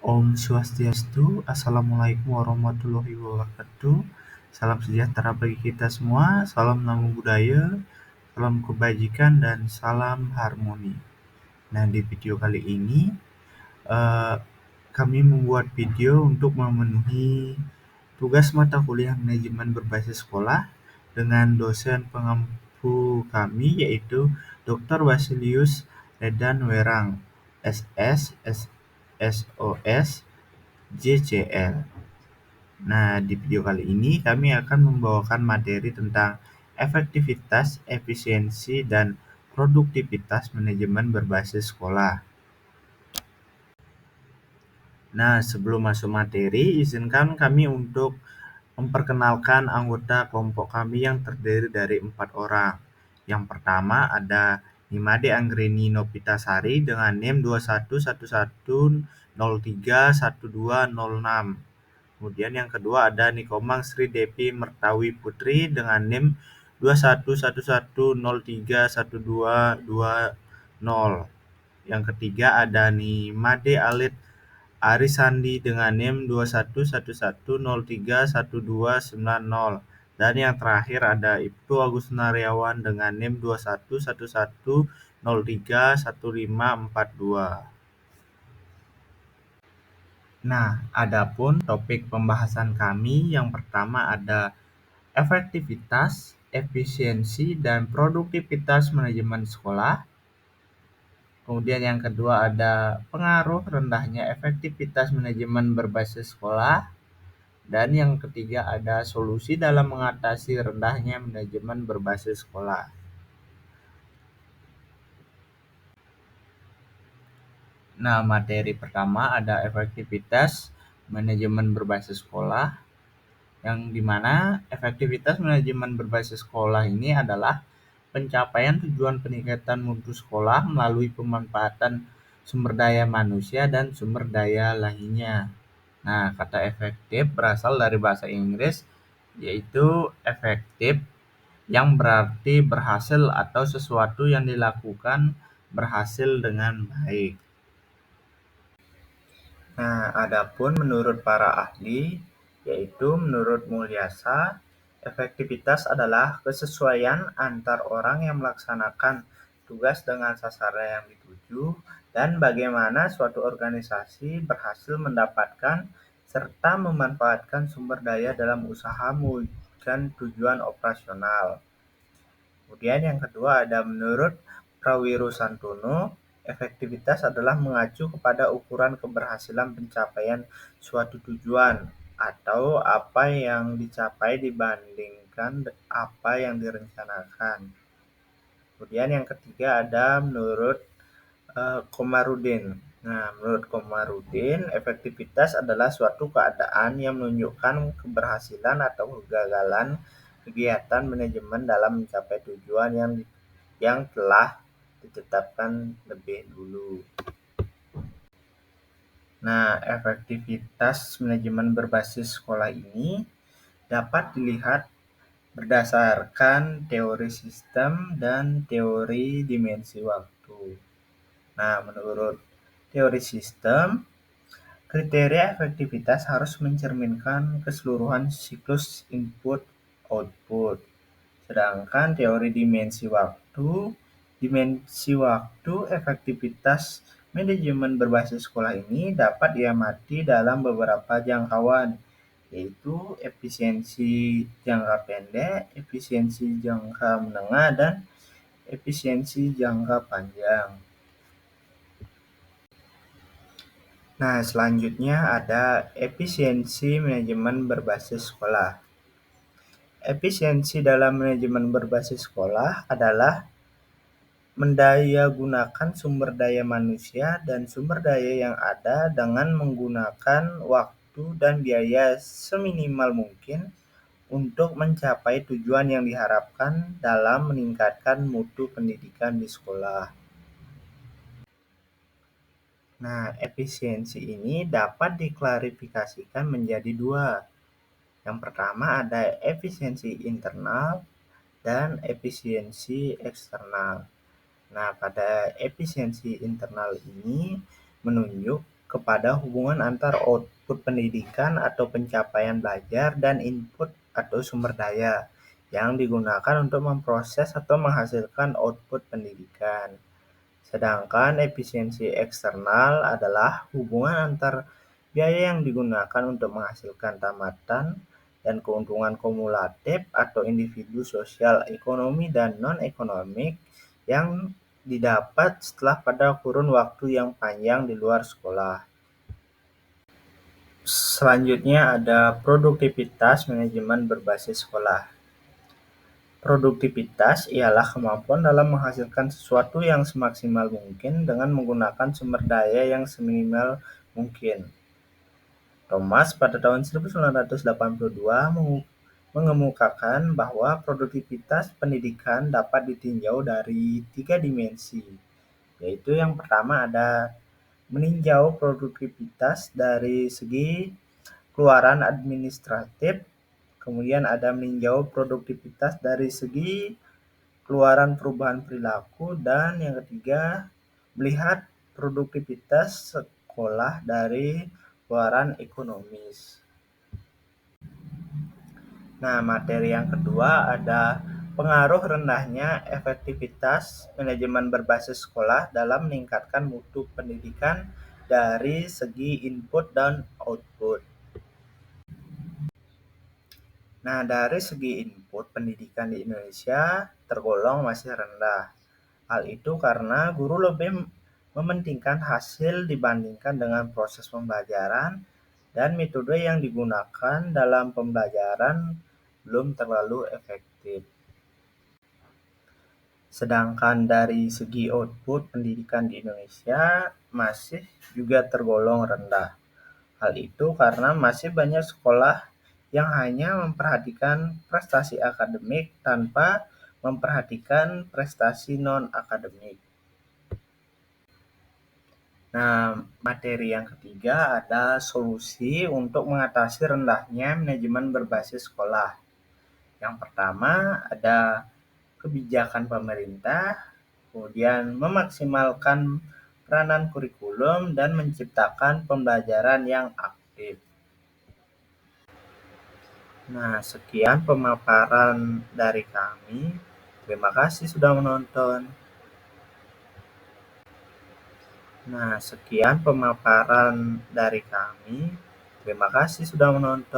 Om Swastiastu, Assalamualaikum warahmatullahi wabarakatuh. Salam sejahtera bagi kita semua, salam namo buddhaya, salam kebajikan, dan salam harmoni. Nah, di video kali ini, eh, kami membuat video untuk memenuhi tugas mata kuliah manajemen berbasis sekolah dengan dosen pengampu kami, yaitu Dr. Basilius Redan Werang, SS, SOS, JCL. Nah, di video kali ini kami akan membawakan materi tentang efektivitas, efisiensi, dan produktivitas manajemen berbasis sekolah. Nah, sebelum masuk materi, izinkan kami untuk memperkenalkan anggota kelompok kami yang terdiri dari 4 orang. Yang pertama ada Nimade Anggreni Nopitasari dengan NIM 2111031206. Kemudian yang kedua ada Nikomang Sri Devi Mertawi Putri dengan NIM 2111031220. Yang ketiga ada Nimade Alit Arisandi dengan NIM 2111031290. Dan yang terakhir ada Ibtu Agus Naryawan dengan NIM 2111031542. Nah, adapun topik pembahasan kami yang pertama ada efektivitas, efisiensi, dan produktivitas manajemen sekolah. Kemudian yang kedua ada pengaruh rendahnya efektivitas manajemen berbasis sekolah. Dan yang ketiga ada solusi dalam mengatasi rendahnya manajemen berbasis sekolah. Nah, materi pertama ada efektivitas manajemen berbasis sekolah, yang dimana efektivitas manajemen berbasis sekolah ini adalah pencapaian tujuan peningkatan mutu sekolah melalui pemanfaatan sumber daya manusia dan sumber daya lainnya. Nah, kata efektif berasal dari bahasa Inggris, yaitu efektif, yang berarti berhasil atau sesuatu yang dilakukan berhasil dengan baik. Nah, adapun menurut para ahli, yaitu menurut Mulyasa, efektivitas adalah kesesuaian antar orang yang melaksanakan tugas dengan sasaran yang dituju dan bagaimana suatu organisasi berhasil mendapatkan serta memanfaatkan sumber daya dalam usaha mewujudkan tujuan operasional. Kemudian yang kedua ada menurut Prawiru Santono, efektivitas adalah mengacu kepada ukuran keberhasilan pencapaian suatu tujuan atau apa yang dicapai dibandingkan apa yang direncanakan. Kemudian yang ketiga ada menurut Komarudin. Nah, menurut Komarudin, efektivitas adalah suatu keadaan yang menunjukkan keberhasilan atau kegagalan kegiatan manajemen dalam mencapai tujuan yang telah ditetapkan lebih dulu. Nah, efektivitas manajemen berbasis sekolah ini dapat dilihat berdasarkan teori sistem dan teori dimensi waktu. Nah, menurut teori sistem, kriteria efektivitas harus mencerminkan keseluruhan siklus input-output. Sedangkan teori dimensi waktu efektivitas manajemen berbasis sekolah ini dapat diamati dalam beberapa jangkauan, yaitu efisiensi jangka pendek, efisiensi jangka menengah, dan efisiensi jangka panjang. Nah, selanjutnya ada efisiensi manajemen berbasis sekolah. Efisiensi dalam manajemen berbasis sekolah adalah mendayagunakan sumber daya manusia dan sumber daya yang ada dengan menggunakan waktu dan biaya seminimal mungkin untuk mencapai tujuan yang diharapkan dalam meningkatkan mutu pendidikan di sekolah. Nah, efisiensi ini dapat diklarifikasikan menjadi dua. Yang pertama ada efisiensi internal dan efisiensi eksternal. Nah, pada efisiensi internal ini menunjuk kepada hubungan antar output pendidikan atau pencapaian belajar dan input atau sumber daya yang digunakan untuk memproses atau menghasilkan output pendidikan. Sedangkan efisiensi eksternal adalah hubungan antar biaya yang digunakan untuk menghasilkan tamatan dan keuntungan kumulatif atau individu sosial ekonomi dan non-ekonomik yang didapat setelah pada kurun waktu yang panjang di luar sekolah. Selanjutnya ada produktivitas manajemen berbasis sekolah. Produktivitas ialah kemampuan dalam menghasilkan sesuatu yang semaksimal mungkin dengan menggunakan sumber daya yang seminimal mungkin. Thomas pada tahun 1982 mengemukakan bahwa produktivitas pendidikan dapat ditinjau dari 3 dimensi, yaitu yang pertama ada meninjau produktivitas dari segi keluaran administratif, kemudian ada meninjau produktivitas dari segi keluaran perubahan perilaku, dan yang ketiga melihat produktivitas sekolah dari keluaran ekonomis. Nah, materi yang kedua ada pengaruh rendahnya efektivitas manajemen berbasis sekolah dalam meningkatkan mutu pendidikan dari segi input dan output. Nah, dari segi input pendidikan di Indonesia tergolong masih rendah. Hal itu karena guru lebih mementingkan hasil dibandingkan dengan proses pembelajaran dan metode yang digunakan dalam pembelajaran belum terlalu efektif. Sedangkan dari segi output pendidikan di Indonesia masih juga tergolong rendah. Hal itu karena masih banyak sekolah yang hanya memperhatikan prestasi akademik tanpa memperhatikan prestasi non-akademik. Nah, materi yang ketiga ada solusi untuk mengatasi rendahnya manajemen berbasis sekolah. Yang pertama ada kebijakan pemerintah, kemudian memaksimalkan peranan kurikulum dan menciptakan pembelajaran yang aktif. Nah, sekian pemaparan dari kami. Terima kasih sudah menonton. Nah, sekian pemaparan dari kami. Terima kasih sudah menonton.